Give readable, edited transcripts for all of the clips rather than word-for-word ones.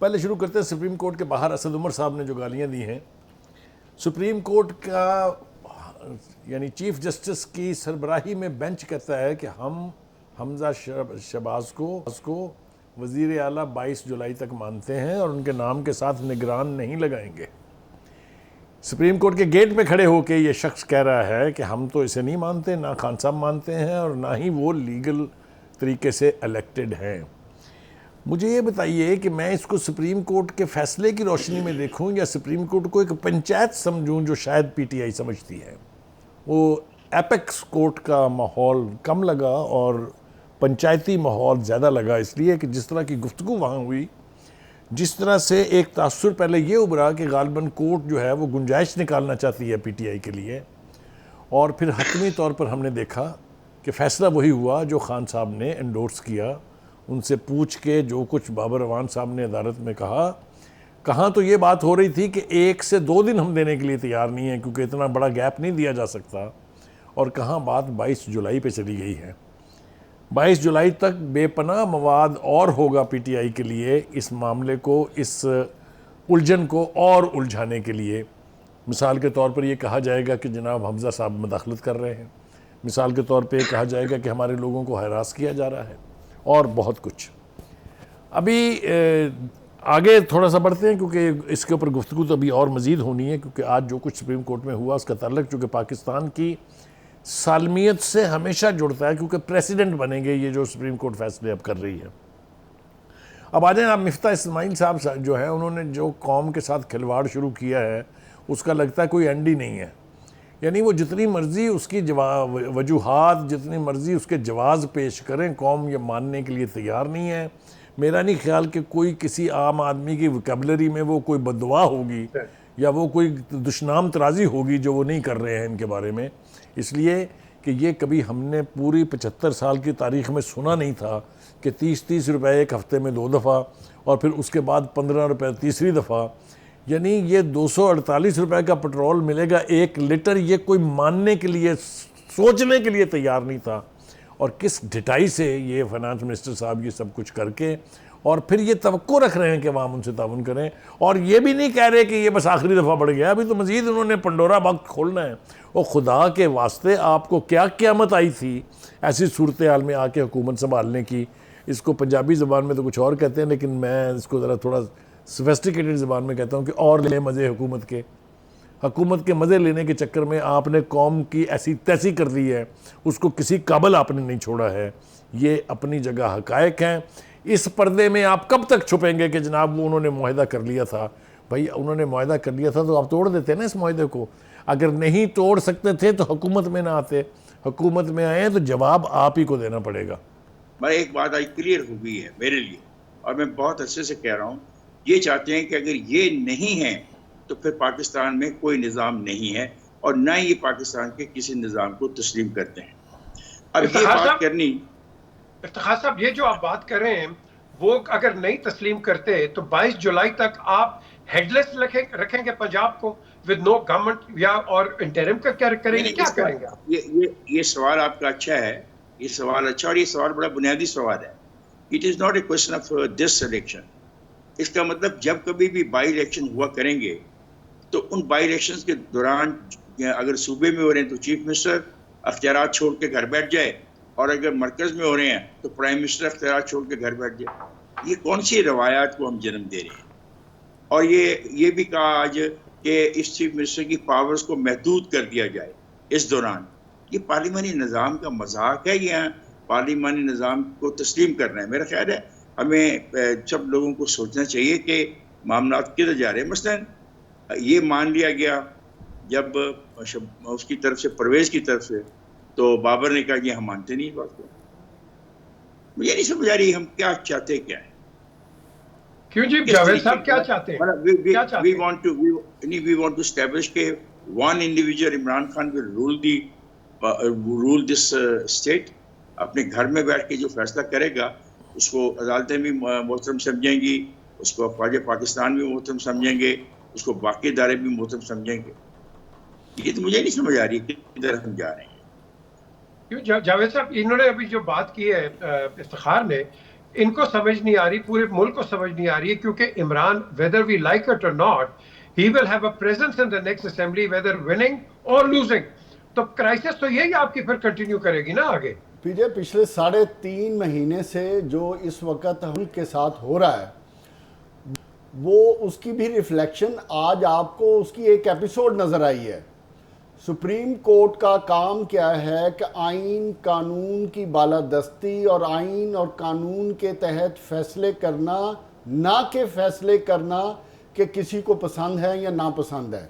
पहले शुरू करते हैं सुप्रीम कोर्ट के बाहर असद उमर साहब ने जो गालियां दी हैं। सुप्रीम कोर्ट का यानी चीफ जस्टिस की सरबराही में बेंच कहता है कि हम हमजा शहबाज को वज़ीर आला 22 जुलाई तक मानते हैं और उनके नाम के साथ निगरान नहीं लगाएंगे। सुप्रीम कोर्ट के गेट पे खड़े होकर ये शख्स कह रहा है कि हम तो इसे नहीं मानते, ना खान साहब मानते हैं और ना ही वो लीगल तरीके से इलेक्टेड हैं। मुझे ये बताइए कि मैं इसको सुप्रीम कोर्ट के फैसले की रोशनी में देखूं या सुप्रीम कोर्ट को एक पंचायत समझूं जो शायद पीटीआई समझती है। वो एपेक्स कोर्ट का माहौल कम लगा और पंचायती माहौल ज़्यादा लगा, इसलिए कि जिस तरह की गुफ्तगू वहाँ हुई, जिस तरह से एक तासुर पहले ये उभरा कि गालिबन कोर्ट जो है वो गुंजाइश निकालना चाहती है पीटीआई के लिए, और फिर हतमी तौर पर हमने देखा कि फ़ैसला वही हुआ जो खान साहब ने एंडोर्स किया। उनसे पूछ के जो कुछ बाबर अवान साहब ने अदालत में कहाँ तो ये बात हो रही थी कि 1 से 2 दिन हम देने के लिए तैयार नहीं हैं क्योंकि इतना बड़ा गैप नहीं दिया जा सकता, और कहाँ बात 22 जुलाई पे चली गई है। 22 जुलाई तक बेपनाह मवाद और होगा पीटीआई के लिए इस मामले को, इस उलझन को और उलझाने के लिए। मिसाल के तौर पर यह कहा जाएगा कि जनाब हमजा साहब मदाखलत कर रहे हैं, मिसाल के तौर पर कहा जाएगा कि हमारे लोगों को हरास किया जा रहा है, और बहुत कुछ। अभी आगे थोड़ा सा बढ़ते हैं क्योंकि इसके ऊपर गुफ्तगू तो अभी और मज़ीद होनी है, क्योंकि आज जो कुछ सुप्रीम कोर्ट में हुआ उसका ताल्लुक चूँकि पाकिस्तान की सालमियत से हमेशा जुड़ता है, क्योंकि प्रेसिडेंट बनेंगे ये जो सुप्रीम कोर्ट फैसले अब कर रही है। अब आ जाएँ आप, मिफ्ता इस्माइल साहब जो है उन्होंने जो कौम के साथ खिलवाड़ शुरू किया है उसका लगता है कोई एंड ही नहीं है। यानी वो जितनी मर्ज़ी उसकी वजूहात, जितनी मर्ज़ी उसके जवाज़ पेश करें, कौम ये मानने के लिए तैयार नहीं है। मेरा नहीं ख्याल कि कोई किसी आम आदमी की वोकैबुलरी में वो कोई बददुआ होगी या वो कोई दुश्मनाम तराजी होगी जो वो नहीं कर रहे हैं इनके बारे में, इसलिए कि ये कभी हमने पूरी 75 साल की तारीख़ में सुना नहीं था कि 30-30 रुपये एक हफ़्ते में 2 दफ़ा और फिर उसके बाद 15 रुपये तीसरी दफ़ा। यानी ये 248 रुपए का पेट्रोल मिलेगा 1 लीटर, ये कोई मानने के लिए, सोचने के लिए तैयार नहीं था। और किस ढिठाई से ये फाइनेंस मिनिस्टर साहब ये सब कुछ करके और फिर ये तवक्को रख रहे हैं कि अवाम उनसे ताउन करें, और ये भी नहीं कह रहे कि ये बस आखिरी दफ़ा बढ़ गया, अभी तो मज़ीद उन्होंने पंडोरा बॉक्स खोलना है। और खुदा के वास्ते आपको क्या क़यामत आई थी ऐसी सूरत हाल में आके हुकूमत संभालने की। इसको पंजाबी ज़बान में तो कुछ और कहते हैं, लेकिन मैं इसको ज़रा थोड़ा सोफिस्टिकेटेड ज़बान में कहता हूँ कि और ले मज़े हुकूमत के मज़े लेने के चक्कर में आपने कौम की ऐसी तैसी कर दी है, उसको किसी काबिल आपने नहीं छोड़ा है। ये अपनी जगह हक़ायक़ हैं। इस पर्दे में आप कब तक छुपेंगे कि जनाब वो उन्होंने मुआहदा कर लिया था। भाई उन्होंने मुआहदा कर लिया था तो आप तोड़ देते ना इस मुआहदे को। अगर नहीं तोड़ सकते थे तो हुकूमत में ना आते, हुकूमत में आए तो जवाब आप ही को देना पड़ेगा। मैं एक बात आज क्लियर हो गई है मेरे लिए, और मैं बहुत अच्छे से कह रहा हूँ। ये चाहते हैं कि अगर ये नहीं है तो फिर पाकिस्तान में कोई निज़ाम नहीं है, और ना ही ये पाकिस्तान के किसी निज़ाम को तस्लीम करते हैं। अब ये बात करनी, इफ्तिखार साहब, ये जो आप बात कर रहे हैं वो अगर नहीं तस्लीम करते तो 22 जुलाई तक आप हेडलेस रखेंगे पंजाब को विद नो गवर्नमेंट, या और इंटरिम का क्या करेंगे, क्या करेंगे आप? ये सवाल आपका अच्छा है, ये सवाल अच्छा, और ये सवाल बड़ा बुनियादी सवाल है। It is not a question of this election. इसका मतलब जब कभी भी बाई इलेक्शन हुआ करेंगे तो उन बाई इलेक्शन के दौरान अगर सूबे में हो रहे हैं तो चीफ मिनिस्टर अख्तियारात छोड़ के घर बैठ जाए, और अगर मरकज़ में हो रहे हैं तो प्राइम मिनिस्टर अख्तियारात छोड़ के घर बैठ जाए। ये कौन सी रवायात को हम जन्म दे रहे हैं? और ये भी कहा आज कि इस चीफ मिनिस्टर की पावर्स को महदूद कर दिया जाए इस दौरान। ये पार्लिमानी निज़ाम का मजाक है, या पार्लिमानी निज़ाम को तस्लीम करना है? मेरा ख्याल है हमें सब लोगों को सोचना चाहिए कि मामला किधर जा रहे हैं। मसलन ये मान लिया गया जब उसकी तरफ से, परवेज़ की तरफ से, तो बाबर ने कहा कि हम मानते नहीं इस बात को। मुझे नहीं समझ आ रही हम क्या चाहते क्या है। क्यों जी जावेद साहब, क्या चाहते हैं? वी वांट टू एस्टैब्लिश के one individual Imran Khan will rule this state. अपने घर में बैठ के जो फैसला करेगा उसको अदालतें भी मोहतरम समझेंगी, उसको अफवाज पाकिस्तान भी मोहतरम समझेंगे, उसको बाकी इदारे भी मोहतरम समझेंगे। ये तो मुझे नहीं समझ आ रही किधर हम जा रहे हैं। क्यों जावेद साहब, इन्होंने अभी जो बात की है इफ्तिखार ने इनको समझ नहीं आ रही, पूरे मुल्क को समझ नहीं आ रही है, क्योंकि Imran, whether we like it or not, he will have a presence in the next assembly whether winning or losing. तो क्राइसिस तो यही आपकी फिर कंटिन्यू करेगी ना आगे। पीजे पिछले 3.5 महीने से जो इस वक्त हम के साथ हो रहा है, वो उसकी भी रिफ्लेक्शन आज आपको उसकी एक एपिसोड नजर आई है। सुप्रीम कोर्ट का काम क्या है कि आइन कानून की बालादस्ती और आइन और कानून के तहत फैसले करना, ना कि फैसले करना कि किसी को पसंद है या नापसंद है।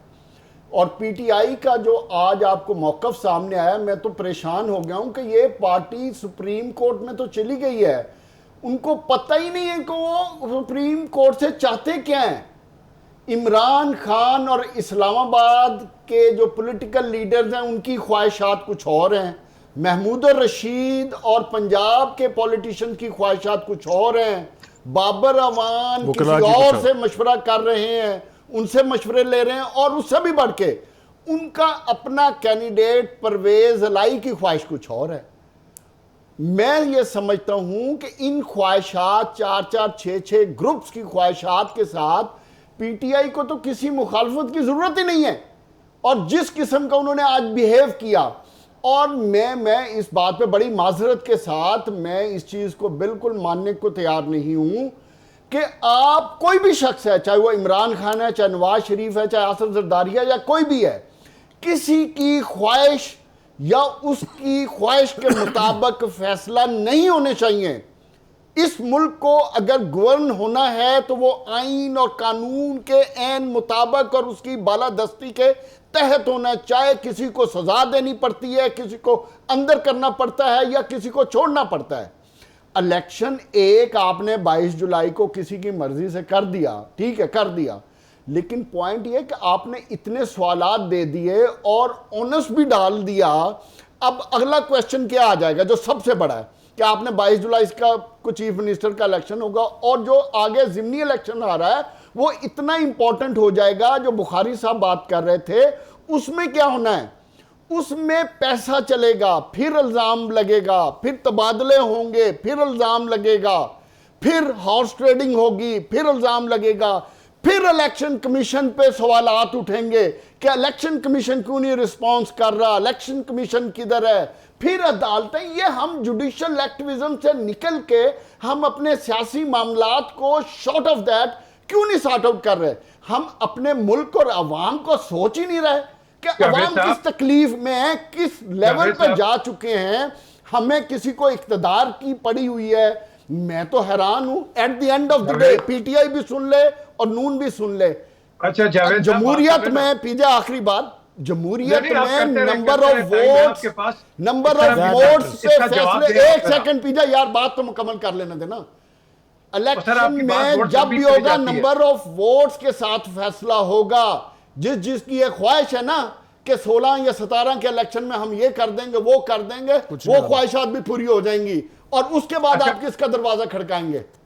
और पीटीआई का जो आज आपको मौक़िफ़ सामने आया, मैं तो परेशान हो गया हूं कि ये पार्टी सुप्रीम कोर्ट में तो चली गई है, उनको पता ही नहीं है कि वो सुप्रीम कोर्ट से चाहते क्या हैं। इमरान खान और इस्लामाबाद के जो पॉलिटिकल लीडर्स हैं उनकी ख्वाहिशात कुछ और हैं, महमूद रशीद और पंजाब के पॉलिटिशियन की ख्वाहिशात कुछ और हैं, बाबर अवान किसी और से मशवरा कर रहे हैं, उनसे मशवरे ले रहे हैं, और उससे भी बढ़ के उनका अपना कैंडिडेट परवेज लाई की ख्वाहिश कुछ और है। मैं ये समझता हूं कि इन ख्वाहिशात 4-4, 6-6 ग्रुप्स की ख्वाहिशात के साथ पीटीआई को तो किसी मुखालफत की जरूरत ही नहीं है। और जिस किस्म का उन्होंने आज बिहेव किया, और मैं इस बात पे बड़ी माजरत के साथ मैं इस चीज को बिल्कुल मानने को तैयार नहीं हूं कि आप कोई भी शख्स है, चाहे वो इमरान खान है, चाहे नवाज शरीफ है, चाहे आसिफ जरदारी है, या कोई भी है, किसी की ख्वाहिश या उसकी ख्वाहिश के मुताबिक फैसला नहीं होने चाहिए। इस मुल्क को अगर गवर्न होना है तो वो आइन और कानून के ऐन मुताबिक और उसकी बालादस्ती के तहत होना, चाहे किसी को सजा देनी पड़ती है, किसी को अंदर करना पड़ता है या किसी को छोड़ना पड़ता है। इलेक्शन एक आपने 22 जुलाई को किसी की मर्जी से कर दिया, ठीक है, कर दिया, लेकिन पॉइंट ये कि आपने इतने सवालात दे दिए और ओनस भी डाल दिया। अब अगला क्वेश्चन क्या आ जाएगा जो सबसे बड़ा है कि आपने 22 जुलाई का कुछ चीफ मिनिस्टर का इलेक्शन होगा, और जो आगे जिमनी इलेक्शन आ रहा है वो इतना इंपॉर्टेंट हो जाएगा। जो बुखारी साहब बात कर रहे थे, उसमें क्या होना है, उसमें पैसा चलेगा, फिर इल्ज़ाम लगेगा, फिर तबादले होंगे, फिर इल्ज़ाम लगेगा, फिर हॉर्स ट्रेडिंग होगी, फिर इल्ज़ाम लगेगा, फिर इलेक्शन कमीशन पे सवालात उठेंगे कि इलेक्शन कमीशन क्यों नहीं रिस्पॉन्स कर रहा, इलेक्शन कमीशन किधर है, फिर अदालतें। ये हम जुडिशियल एक्टिविज्म से निकल के हम अपने सियासी मामलात को शॉर्ट ऑफ दैट क्यों नहीं सॉर्ट आउट कर रहे। हम अपने मुल्क और अवाम को सोच ही नहीं रहे कि अवाम किस तकलीफ में है, किस लेवल पर जा चुके हैं। हमें किसी को इख्तिदार की पड़ी हुई है। मैं तो हैरान हूं। At the end of the day PTI भी सुन ले और नून भी सुन ले। अच्छा जावेद, जमहूरियत में पीजा आखिरी बात, जमहूरियत में नंबर ऑफ वोट्स से फैसले। एक सेकंड पीजा यार, बात तो मुकम्मल कर लेने देना। इलेक्शन में जब भी होगा नंबर ऑफ वोट्स के साथ फैसला होगा। जिसकी ये ख्वाहिश है ना कि 16 या 17 के इलेक्शन में हम ये कर देंगे, वो कर देंगे, वो ख्वाहिशात भी पूरी हो जाएंगी, और उसके बाद आप किसका दरवाजा खड़काएंगे।